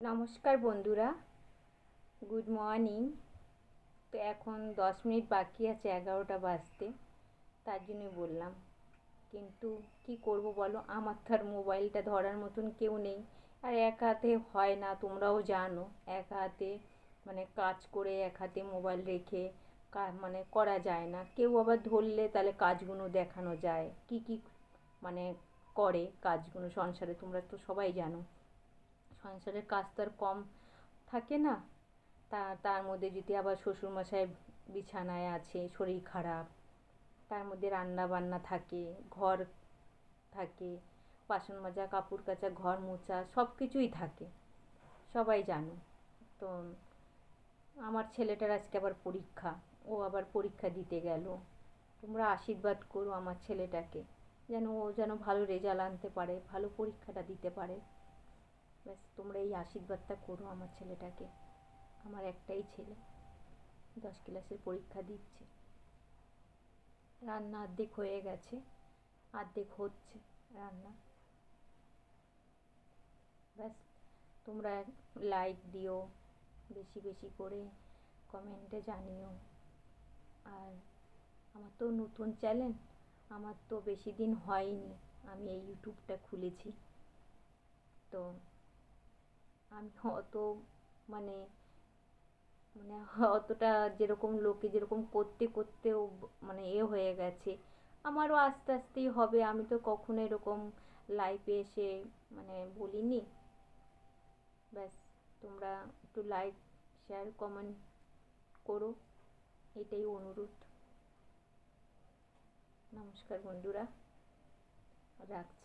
নমস্কার বন্ধুরা, good morning. তো এখন 10 মিনিট বাকি আছে 11টা বাজতে, তার জন্যই বললাম। কিন্তু কি করব বলো, আমার তো আর মোবাইলটা ধরার মতন কেউ নেই। আর এক হাতে হয় না, তোমরাও জানো। এক হাতে মানে কাজ করে এক হাতে মোবাইল রেখে মানে করা যায় না। কেউ আবার ধরলে তাহলে কাজগুলো দেখানো যায়, কি কি মানে করে কাজগুলো সংসারে, তোমরা তো সবাই জানো। সংসারের কাজ তো আর কম থাকে না। তার মধ্যে যদি আবার শ্বশুরমশাই বিছানায় আছে, শরীর খারাপ, তার মধ্যে রান্না বান্না থাকে, ঘর থাকে, বাসন মাজা, কাপড় কাচা, ঘর মোছা, সব কিছুই থাকে, সবাই জানো। তো আমার ছেলেটার আজকে আবার পরীক্ষা, ও আবার পরীক্ষা দিতে গেল। তোমরা আশীর্বাদ করো আমার ছেলেটাকে, যেন ভালো রেজাল্ট আনতে পারে, ভালো পরীক্ষাটা দিতে পারে। ব্যাস তোমরা এই আশীর্বাদটা করো আমার ছেলেটাকে। আমার একটাই ছেলে, 10 ক্লাসের পরীক্ষা দিচ্ছে। রান্না অর্ধেক হয়ে গেছে, অর্ধেক হচ্ছে রান্না। ব্যাস তোমরা লাইক দিও, বেশি বেশি করে কমেন্টে জানিও। আর আমার তো নতুন চ্যানেল, আমার তো বেশি দিন হয়নি আমি এই ইউটিউবটা খুলেছি। তো আমি অত মানে মানে অতটা যেরকম লোকে যেরকম করতে করতেও মানে হয়ে গেছে। আমারও আস্তে আস্তেই হবে, আমি তো কখনো এরকম লাইভে এসে মানে বলিনি। ব্যাস তোমরা একটু লাইক, শেয়ার, কমেন্ট করো, এটাই অনুরোধ। নমস্কার বন্ধুরা, রাখছি।